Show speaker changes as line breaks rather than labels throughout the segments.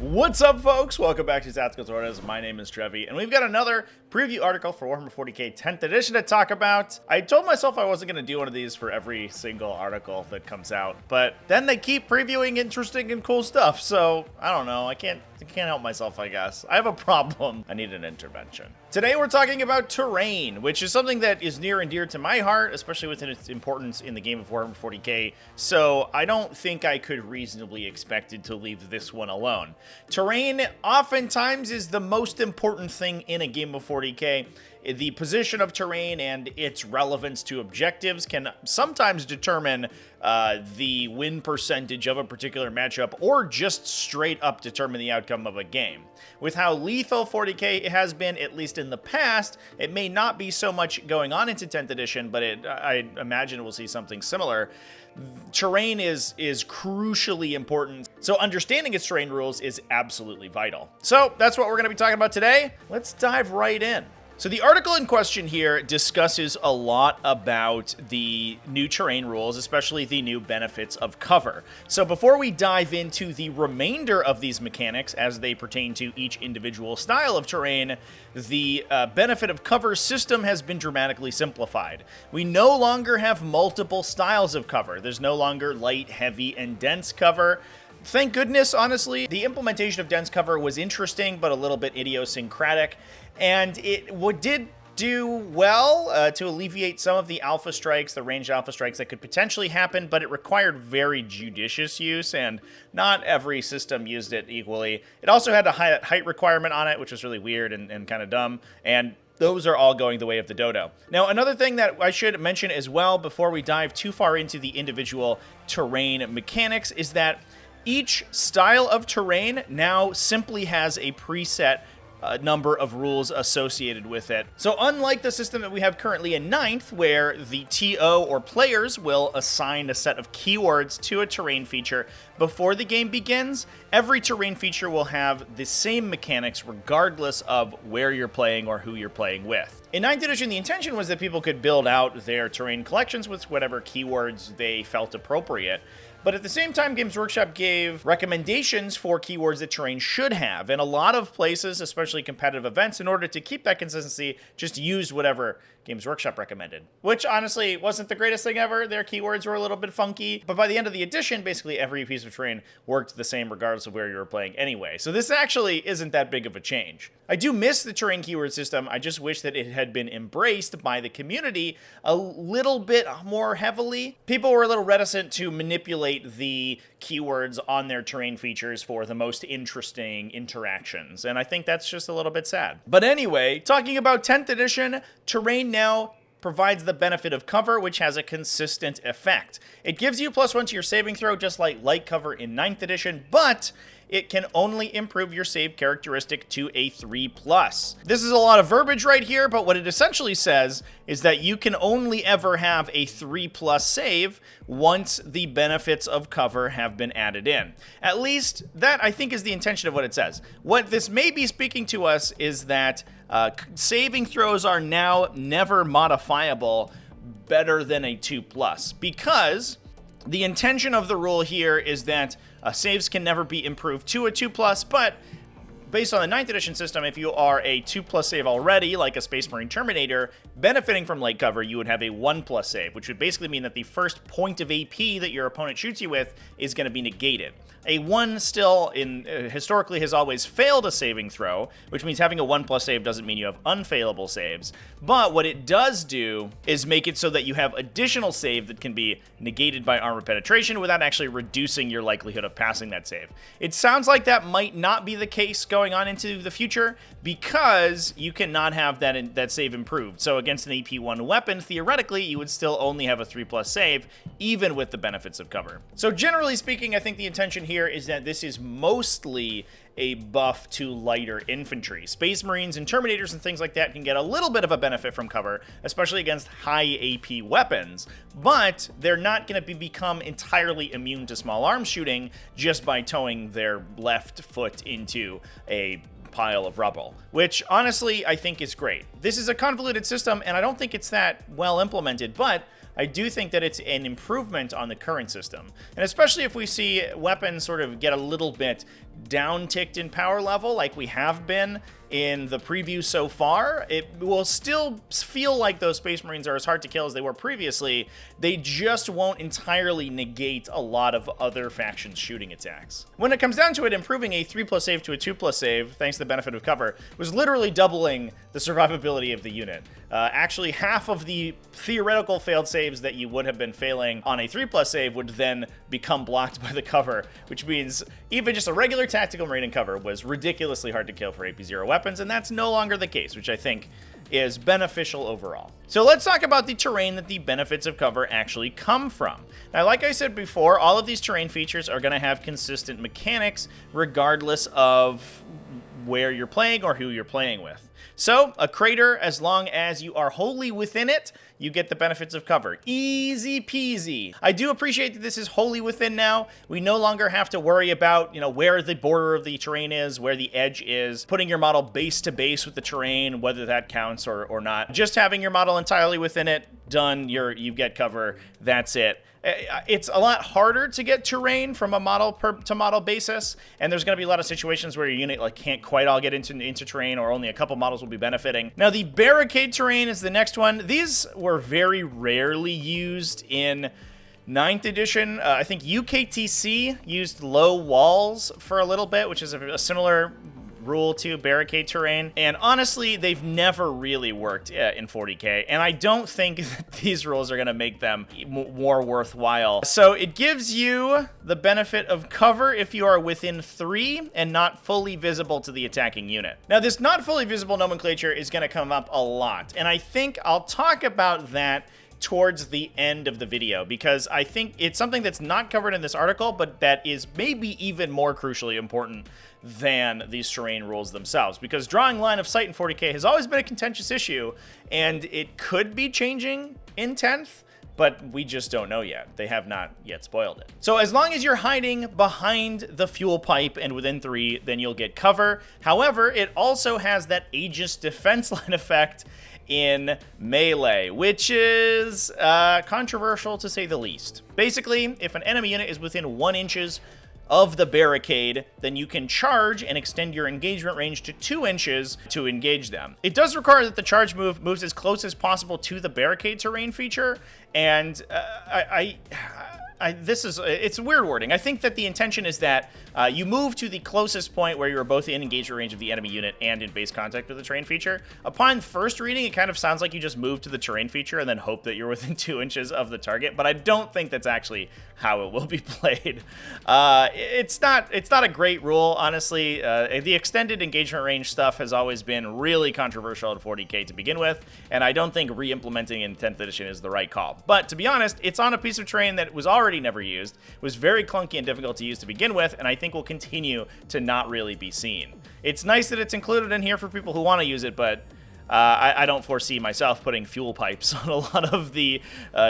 What's up, folks? Welcome back to TacticalTortoise. My name is Trevi, and we've got another preview article for Warhammer 40k 10th edition to talk about. I told myself I wasn't going to do one of these for every single article that comes out, but then they keep previewing interesting and cool stuff, so I don't know. I can't help myself, I guess. I have a problem. I need an intervention. Today we're talking about terrain, which is something that is near and dear to my heart, especially within its importance in the game of Warhammer 40k, so I don't think I could reasonably expect to leave this one alone. Terrain oftentimes is the most important thing in a game of 40k. The position of terrain and its relevance to objectives can sometimes determine the win percentage of a particular matchup, or just straight up determine the outcome of a game. With how lethal 40k has been, at least in the past, it may not be so much going on into 10th edition, but I imagine we'll see something similar. Terrain is crucially important, so understanding its terrain rules is absolutely vital. So that's what we're going to be talking about today. Let's dive right in. So the article in question here discusses a lot about the new terrain rules, especially the new benefits of cover. So before we dive into the remainder of these mechanics as they pertain to each individual style of terrain, the benefit of cover system has been dramatically simplified. We no longer have multiple styles of cover. There's no longer light, heavy, and dense cover. Thank goodness, honestly. The implementation of dense cover was interesting, but a little bit idiosyncratic, and it did do well to alleviate some of the alpha strikes, the ranged alpha strikes that could potentially happen, but it required very judicious use, and not every system used it equally. It also had a height requirement on it, which was really weird and kind of dumb, and those are all going the way of the dodo. Now, another thing that I should mention as well before we dive too far into the individual terrain mechanics is that each style of terrain now simply has a preset number of rules associated with it. So unlike the system that we have currently in 9th, where the TO or players will assign a set of keywords to a terrain feature before the game begins, every terrain feature will have the same mechanics regardless of where you're playing or who you're playing with. In 9th edition, the intention was that people could build out their terrain collections with whatever keywords they felt appropriate. But at the same time, Games Workshop gave recommendations for keywords that terrain should have. And a lot of places, especially competitive events, in order to keep that consistency, just used whatever Games Workshop recommended. Which, honestly, wasn't the greatest thing ever. Their keywords were a little bit funky. But by the end of the edition, basically every piece of terrain worked the same regardless of where you were playing anyway. So this actually isn't that big of a change. I do miss the terrain keyword system. I just wish that it had been embraced by the community a little bit more heavily. People were a little reticent to manipulate the keywords on their terrain features for the most interesting interactions, and I think that's just a little bit sad. But anyway, talking about 10th edition, terrain now provides the benefit of cover, which has a consistent effect. It gives you +1 to your saving throw, just like light cover in 9th edition, but it can only improve your save characteristic to a 3+. This is a lot of verbiage right here, but what it essentially says is that you can only ever have a 3+ save once the benefits of cover have been added in. At least that, I think, is the intention of what it says. What this may be speaking to us is that saving throws are now never modifiable better than a 2+, because the intention of the rule here is that saves can never be improved to a 2+, but based on the 9th edition system, if you are a 2+ save already, like a Space Marine Terminator, benefiting from light cover, you would have a 1+ save, which would basically mean that the first point of AP that your opponent shoots you with is going to be negated. A 1 still, historically, has always failed a saving throw, which means having a 1+ save doesn't mean you have unfailable saves. But what it does do is make it so that you have additional save that can be negated by armor penetration without actually reducing your likelihood of passing that save. It sounds like that might not be the case going on into the future, because you cannot have that save improved. So against an AP1 weapon, theoretically, you would still only have a 3+ save, even with the benefits of cover. So generally speaking, I think the intention here is that this is mostly a buff to lighter infantry. Space Marines and Terminators and things like that can get a little bit of a benefit from cover, especially against high AP weapons, but they're not going to become entirely immune to small arms shooting just by towing their left foot into a pile of rubble, which honestly I think is great. This is a convoluted system, and I don't think it's that well implemented, but I do think that it's an improvement on the current system. And especially if we see weapons sort of get a little bit down-ticked in power level like we have been in the preview so far, it will still feel like those Space Marines are as hard to kill as they were previously. They just won't entirely negate a lot of other factions' shooting attacks. When it comes down to it, improving a 3+ save to a 2+ save, thanks to the benefit of cover, was literally doubling the survivability of the unit. Actually, half of the theoretical failed saves that you would have been failing on a 3+ save would then become blocked by the cover, which means even just a regular tactical Marine in cover was ridiculously hard to kill for AP0 weapons, and that's no longer the case, which I think is beneficial overall. So let's talk about the terrain that the benefits of cover actually come from. Now, like I said before, all of these terrain features are going to have consistent mechanics regardless of where you're playing or who you're playing with. So, a crater, as long as you are wholly within it, you get the benefits of cover. Easy peasy. I do appreciate that this is wholly within now. We no longer have to worry about, where the border of the terrain is, where the edge is, putting your model base to base with the terrain, whether that counts or not. Just having your model entirely within it, done, you get cover, that's it. It's a lot harder to get terrain from a model-to-model basis, and there's going to be a lot of situations where your unit can't quite all get into terrain, or only a couple models will be benefiting. Now, the barricade terrain is the next one. These were very rarely used in 9th edition. I think UKTC used low walls for a little bit, which is a similar rule to barricade terrain, and honestly, they've never really worked in 40k, and I don't think that these rules are going to make them more worthwhile. So it gives you the benefit of cover if you are within 3 and not fully visible to the attacking unit. Now, this not fully visible nomenclature is going to come up a lot, and I think I'll talk about that towards the end of the video, because I think it's something that's not covered in this article, but that is maybe even more crucially important than these terrain rules themselves, because drawing line of sight in 40k has always been a contentious issue, and it could be changing in 10th, but we just don't know yet. They have not yet spoiled it. So as long as you're hiding behind the fuel pipe and within 3, then you'll get cover. However, it also has that Aegis defense line effect in melee, which is controversial to say the least. Basically, if an enemy unit is within 1 inches of the barricade, then you can charge and extend your engagement range to 2 inches to engage them. It does require that the charge moves as close as possible to the barricade terrain feature, and it's weird wording. I think that the intention is that you move to the closest point where you're both in engagement range of the enemy unit and in base contact with the terrain feature. Upon first reading, it kind of sounds like you just move to the terrain feature and then hope that you're within 2 inches of the target, but I don't think that's actually how it will be played. It's not a great rule, honestly. The extended engagement range stuff has always been really controversial in 40k to begin with, and I don't think re-implementing in 10th edition is the right call. But to be honest, it's on a piece of terrain that was already never used, was very clunky and difficult to use to begin with, and I think will continue to not really be seen. It's nice that it's included in here for people who want to use it, but I don't foresee myself putting fuel pipes on a lot of the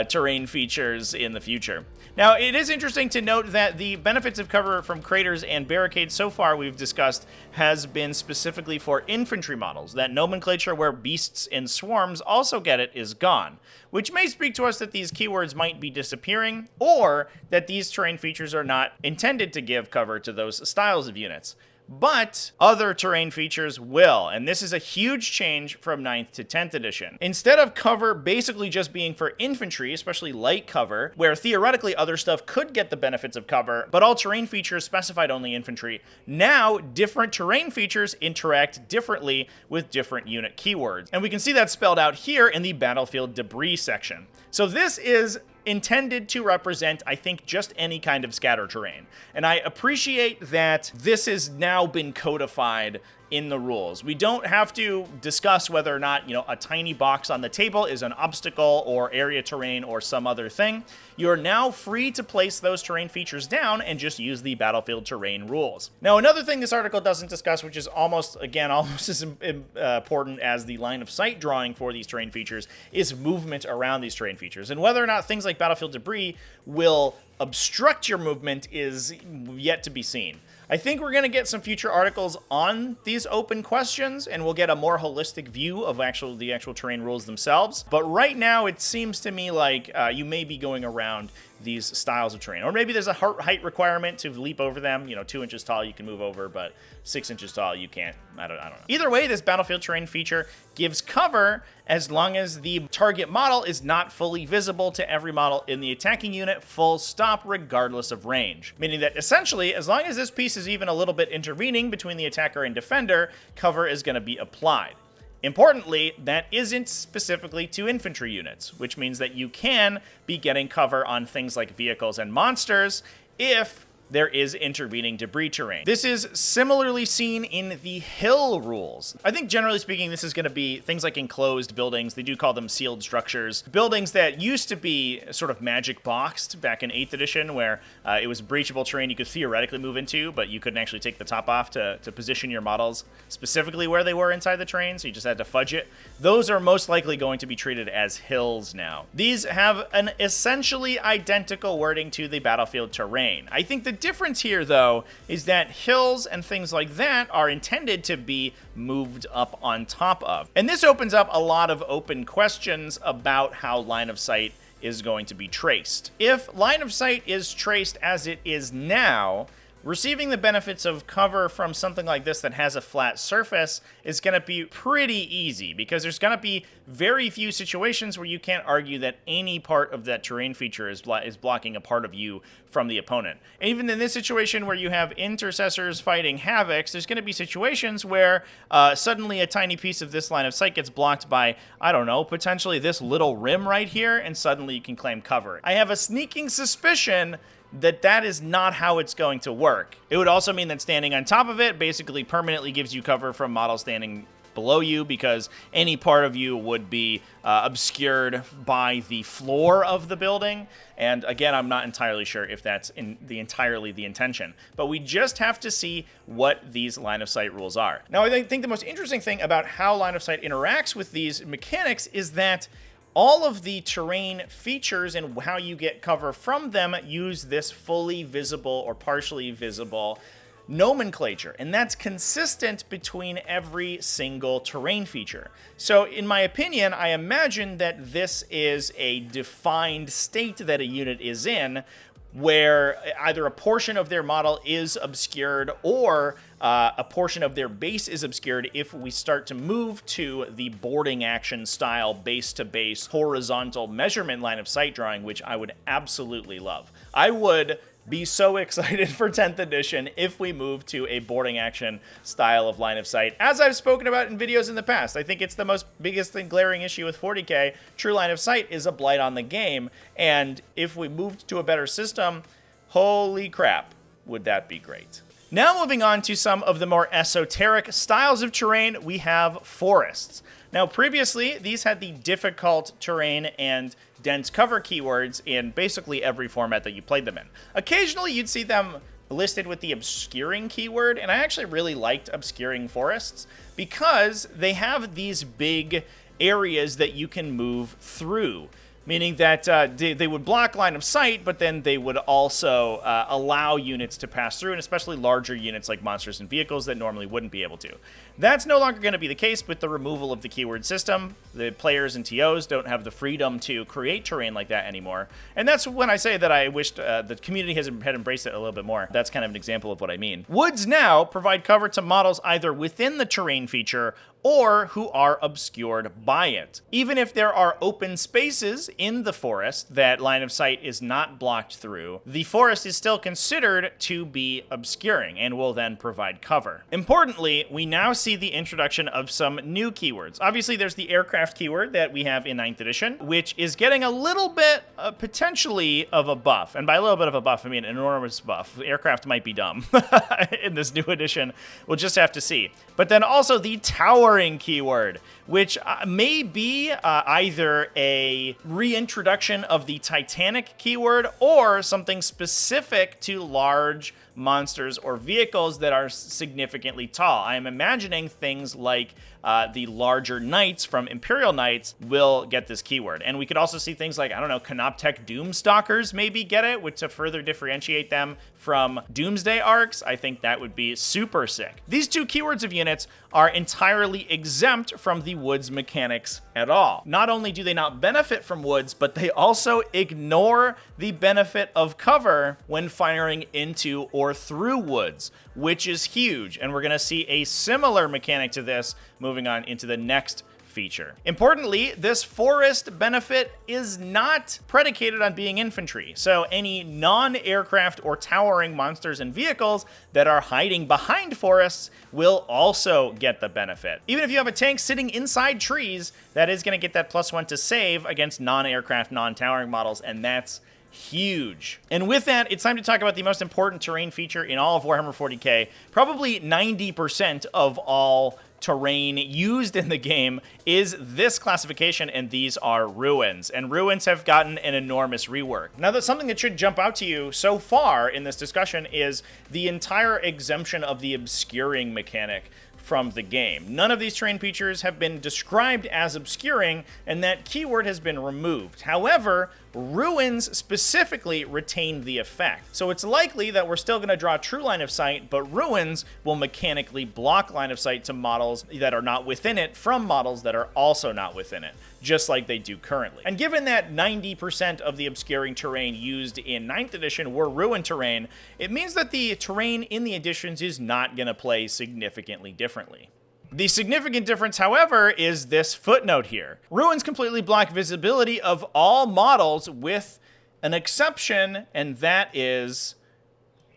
terrain features in the future. Now, it is interesting to note that the benefits of cover from craters and barricades so far we've discussed has been specifically for infantry models. That nomenclature where beasts and swarms also get it is gone, which may speak to us that these keywords might be disappearing, or that these terrain features are not intended to give cover to those styles of units. But other terrain features will, and this is a huge change from 9th to 10th edition. Instead of cover basically just being for infantry, especially light cover, where theoretically other stuff could get the benefits of cover, but all terrain features specified only infantry, now different terrain features interact differently with different unit keywords. And we can see that spelled out here in the battlefield debris section. So this is intended to represent, I think, just any kind of scatter terrain. And I appreciate that this has now been codified in the rules. We don't have to discuss whether or not, a tiny box on the table is an obstacle or area terrain or some other thing. You're now free to place those terrain features down and just use the battlefield terrain rules. Now, another thing this article doesn't discuss, which is almost as important as the line of sight drawing for these terrain features, is movement around these terrain features, and whether or not things like battlefield debris will obstruct your movement is yet to be seen. I think we're going to get some future articles on these open questions, and we'll get a more holistic view of the actual terrain rules themselves. But right now, it seems to me like you may be going around these styles of terrain. Or maybe there's a height requirement to leap over them. 2 inches tall you can move over, but 6 inches tall you can't. I don't know. Either way, this battlefield terrain feature gives cover as long as the target model is not fully visible to every model in the attacking unit, full stop, regardless of range. Meaning that essentially, as long as this piece is even a little bit intervening between the attacker and defender, cover is going to be applied. Importantly, that isn't specifically to infantry units, which means that you can be getting cover on things like vehicles and monsters if there is intervening debris terrain. This is similarly seen in the hill rules. I think generally speaking, this is going to be things like enclosed buildings. They do call them sealed structures. Buildings that used to be sort of magic boxed back in 8th edition, where it was breachable terrain you could theoretically move into, but you couldn't actually take the top off to position your models specifically where they were inside the terrain, so you just had to fudge it. Those are most likely going to be treated as hills now. These have an essentially identical wording to the battlefield terrain. I think the difference here, though, is that hills and things like that are intended to be moved up on top of. And this opens up a lot of open questions about how line of sight is going to be traced. If line of sight is traced as it is now, receiving the benefits of cover from something like this that has a flat surface is going to be pretty easy, because there's going to be very few situations where you can't argue that any part of that terrain feature is blocking a part of you from the opponent. And even in this situation where you have intercessors fighting havocs, there's going to be situations where suddenly a tiny piece of this line of sight gets blocked by, I don't know, potentially this little rim right here, and suddenly you can claim cover. I have a sneaking suspicion that is not how it's going to work. It would also mean that standing on top of it basically permanently gives you cover from models standing below you, because any part of you would be obscured by the floor of the building. And again, I'm not entirely sure if that's entirely the intention, but we just have to see what these line of sight rules are. Now, I think the most interesting thing about how line of sight interacts with these mechanics is that all of the terrain features and how you get cover from them use this fully visible or partially visible nomenclature, and that's consistent between every single terrain feature. So in my opinion, I imagine that this is a defined state that a unit is in, where either a portion of their model is obscured or a portion of their base is obscured if we start to move to the boarding action style base-to-base horizontal measurement line of sight drawing, which I would absolutely love. I would be so excited for 10th edition if we move to a boarding action style of line of sight. As I've spoken about in videos in the past, I think it's the biggest and glaring issue with 40k. True line of sight is a blight on the game, and if we moved to a better system, holy crap, would that be great. Now moving on to some of the more esoteric styles of terrain, we have forests. Now previously, these had the difficult terrain and dense cover keywords in basically every format that you played them in. Occasionally, you'd see them listed with the obscuring keyword, and I actually really liked obscuring forests because they have these big areas that you can move through. Meaning that they would block line of sight, but then they would also allow units to pass through, and especially larger units like monsters and vehicles that normally wouldn't be able to. That's no longer going to be the case with the removal of the keyword system. The players and TOs don't have the freedom to create terrain like that anymore. And that's when I say that I wished the community had embraced it a little bit more. That's kind of an example of what I mean. Woods now provide cover to models either within the terrain feature or who are obscured by it. Even if there are open spaces in the forest that line of sight is not blocked through, the forest is still considered to be obscuring and will then provide cover. Importantly, we now see the introduction of some new keywords. Obviously, there's the aircraft keyword that we have in 9th edition, which is getting a little bit, potentially, of a buff. And by a little bit of a buff, I mean an enormous buff. Aircraft might be dumb in this new edition. We'll just have to see. But then also the towering keyword, which may be either a reintroduction of the Titanic keyword or something specific to large monsters or vehicles that are significantly tall. I am imagining things like the larger knights from Imperial Knights will get this keyword. And we could also see things like, I don't know, Canoptech Doomstalkers maybe get it, which to further differentiate them from Doomsday arcs. I think that would be super sick. These two keywords of units are entirely exempt from the woods mechanics at all. Not only do they not benefit from woods, but they also ignore the benefit of cover when firing into or through woods, which is huge. And we're going to see a similar mechanic to this moving on into the next feature. Importantly, this forest benefit is not predicated on being infantry. So any non-aircraft or towering monsters and vehicles that are hiding behind forests will also get the benefit. Even if you have a tank sitting inside trees, that is going to get that +1 to save against non-aircraft, non-towering models, and that's huge. And with that, it's time to talk about the most important terrain feature in all of Warhammer 40k. Probably 90% of all terrain used in the game is this classification, and these are ruins. And ruins have gotten an enormous rework. Now, that's something that should jump out to you so far in this discussion is the entire exemption of the obscuring mechanic from the game. None of these terrain features have been described as obscuring, and that keyword has been removed. However, ruins specifically retain the effect. So it's likely that we're still going to draw true line of sight, but ruins will mechanically block line of sight to models that are not within it from models that are also not within it, just like they do currently. And given that 90% of the obscuring terrain used in 9th edition were ruin terrain, it means that the terrain in the editions is not going to play significantly differently. The significant difference, however, is this footnote here. Ruins completely block visibility of all models with an exception, and that is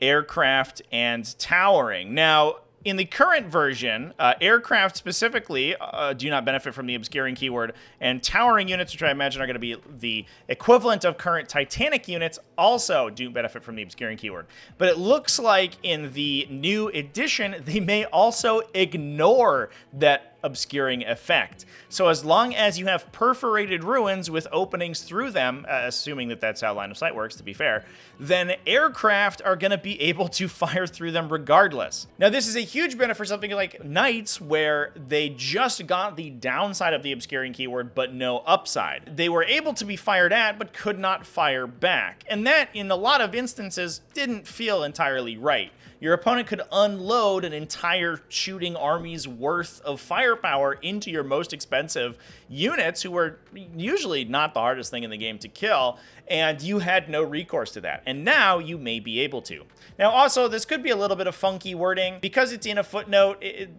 aircraft and towering. Now, in the current version, aircraft specifically do not benefit from the obscuring keyword, and towering units, which I imagine are going to be the equivalent of current Titanic units, also do benefit from the obscuring keyword. But it looks like in the new edition, they may also ignore that obscuring effect. So as long as you have perforated ruins with openings through them, assuming that that's how line of sight works, to be fair, then aircraft are going to be able to fire through them regardless. Now, this is a huge benefit for something like Knights, where they just got the downside of the obscuring keyword, but no upside. They were able to be fired at, but could not fire back. And that, in a lot of instances, didn't feel entirely right. Your opponent could unload an entire shooting army's worth of firepower into your most expensive units, who were usually not the hardest thing in the game to kill, and you had no recourse to that. And now you may be able to. Now, also, this could be a little bit of funky wording. Because it's in a footnote, it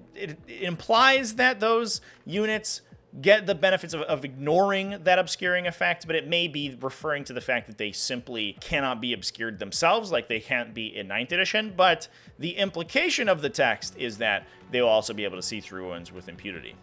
implies that those units get the benefits of ignoring that obscuring effect, but it may be referring to the fact that they simply cannot be obscured themselves, like they can't be in 9th edition, but the implication of the text is that they will also be able to see through ruins with impunity.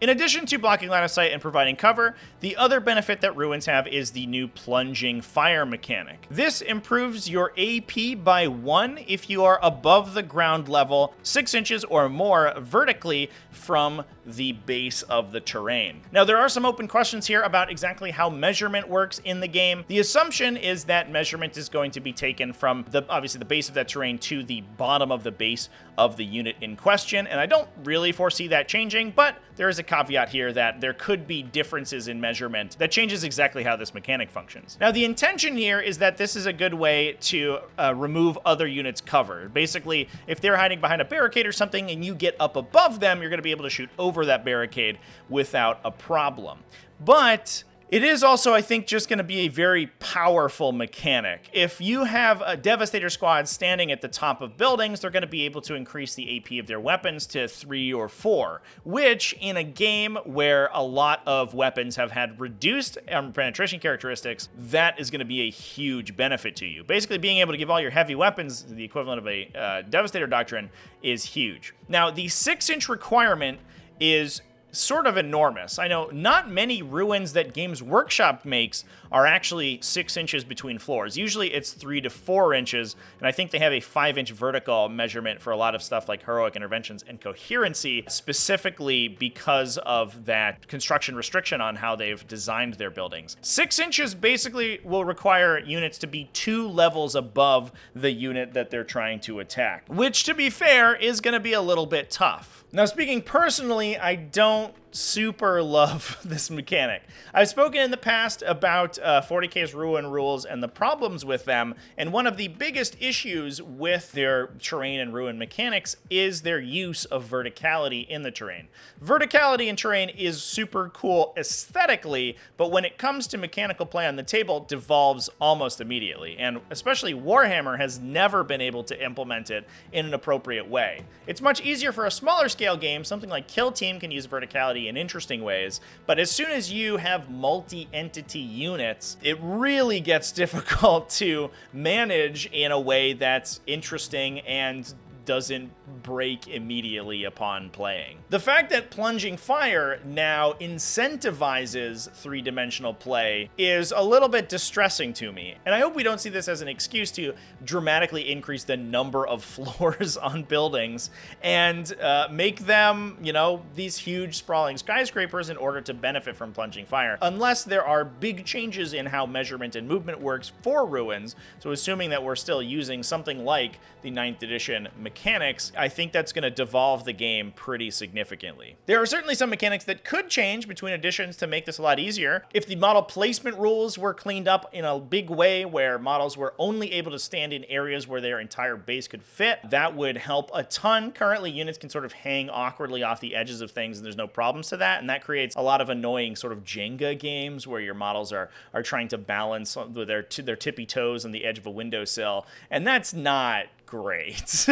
In addition to blocking line of sight and providing cover, the other benefit that ruins have is the new plunging fire mechanic. This improves your AP by 1 if you are above the ground level 6 inches or more vertically from the base of the terrain. Now, there are some open questions here about exactly how measurement works in the game. The assumption is that measurement is going to be taken from obviously the base of that terrain to the bottom of the base of the unit in question, and I don't really foresee that changing, but there is a caveat here that there could be differences in measurement that changes exactly how this mechanic functions. Now, the intention here is that this is a good way to remove other units' cover. Basically, if they're hiding behind a barricade or something and you get up above them, you're going to be able to shoot over that barricade without a problem. But it is also, I think, just going to be a very powerful mechanic. If you have a Devastator squad standing at the top of buildings, they're going to be able to increase the AP of their weapons to 3 or 4, which in a game where a lot of weapons have had reduced penetration characteristics, that is going to be a huge benefit to you. Basically, being able to give all your heavy weapons the equivalent of a Devastator doctrine is huge. Now, the 6-inch requirement is sort of enormous. I know not many ruins that Games Workshop makes are actually 6 inches between floors. Usually it's 3 to 4 inches, and I think they have a 5-inch vertical measurement for a lot of stuff like heroic interventions and coherency, specifically because of that construction restriction on how they've designed their buildings. 6 inches basically will require units to be 2 levels above the unit that they're trying to attack, which, to be fair, is going to be a little bit tough. Now, speaking personally, I don't super love this mechanic. I've spoken in the past about 40k's ruin rules and the problems with them, and one of the biggest issues with their terrain and ruin mechanics is their use of verticality in the terrain. Verticality in terrain is super cool aesthetically, but when it comes to mechanical play on the table, devolves almost immediately, and especially Warhammer has never been able to implement it in an appropriate way. It's much easier for a smaller scale game. Something like Kill Team can use verticality in interesting ways, but as soon as you have multi-entity units, it really gets difficult to manage in a way that's interesting and doesn't break immediately upon playing. The fact that Plunging Fire now incentivizes three-dimensional play is a little bit distressing to me, and I hope we don't see this as an excuse to dramatically increase the number of floors on buildings and make them, you know, these huge sprawling skyscrapers in order to benefit from Plunging Fire, unless there are big changes in how measurement and movement works for ruins. So assuming that we're still using something like the 9th edition mechanics, I think that's going to devolve the game pretty significantly. There are certainly some mechanics that could change between editions to make this a lot easier. If the model placement rules were cleaned up in a big way where models were only able to stand in areas where their entire base could fit, that would help a ton. Currently, units can sort of hang awkwardly off the edges of things and there's no problems to that, and that creates a lot of annoying sort of Jenga games where your models are trying to balance with their tippy toes on the edge of a windowsill, and that's not great.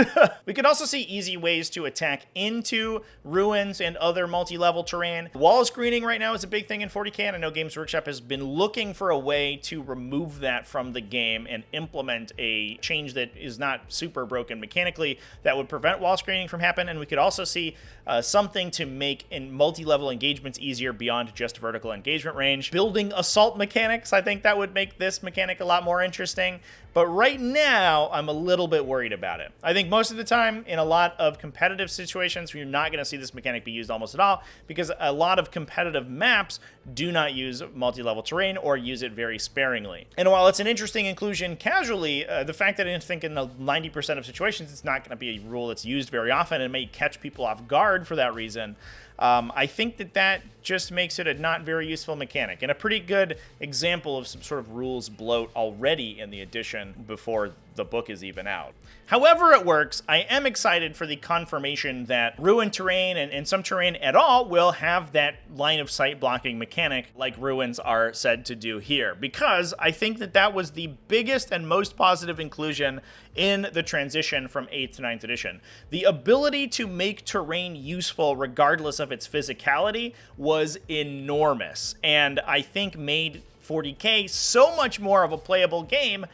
We could also see easy ways to attack into ruins and other multi-level terrain. Wall screening right now is a big thing in 40k, and I know Games Workshop has been looking for a way to remove that from the game and implement a change that is not super broken mechanically that would prevent wall screening from happening. And we could also see something to make in multi-level engagements easier beyond just vertical engagement range. Building assault mechanics, I think that would make this mechanic a lot more interesting. But right now, I'm a little bit worried about it. I think most of the time, in a lot of competitive situations, you're not going to see this mechanic be used almost at all, because a lot of competitive maps do not use multi-level terrain or use it very sparingly. And while it's an interesting inclusion casually, the fact that I think in the 90% of situations, it's not going to be a rule that's used very often and may catch people off guard for that reason, I think that just makes it a not very useful mechanic, and a pretty good example of some sort of rules bloat already in the edition before the book is even out. However it works, I am excited for the confirmation that ruin terrain and some terrain at all will have that line of sight blocking mechanic like ruins are said to do here, because I think that was the biggest and most positive inclusion in the transition from 8th to 9th edition. The ability to make terrain useful regardless of its physicality was enormous, and I think made 40k so much more of a playable game.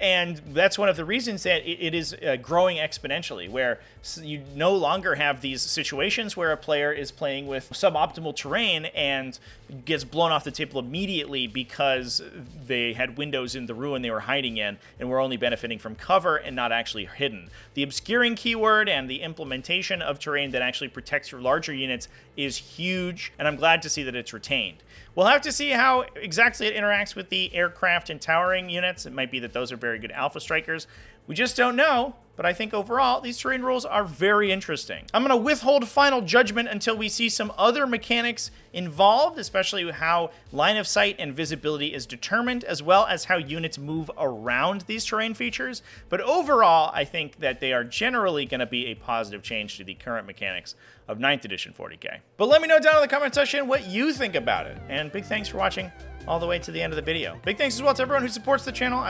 And that's one of the reasons that it is growing exponentially, where you no longer have these situations where a player is playing with suboptimal terrain and gets blown off the table immediately because they had windows in the ruin they were hiding in and were only benefiting from cover and not actually hidden. The obscuring keyword and the implementation of terrain that actually protects your larger units is huge, and I'm glad to see that it's retained. We'll have to see how exactly it interacts with the aircraft and towering units. It might be that those are very good alpha strikers. We just don't know, but I think overall these terrain rules are very interesting. I'm going to withhold final judgment until we see some other mechanics involved, especially how line of sight and visibility is determined, as well as how units move around these terrain features. But overall, I think that they are generally going to be a positive change to the current mechanics of 9th edition 40k. But let me know down in the comment section what you think about it. And big thanks for watching all the way to the end of the video. Big thanks as well to everyone who supports the channel,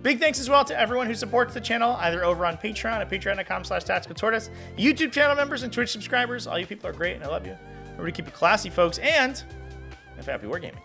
Big thanks as well to everyone who supports the channel, either over on Patreon at patreon.com/TacticalTortoise, YouTube channel members and Twitch subscribers. All you people are great and I love you. Remember to keep it classy, folks, and have happy wargaming.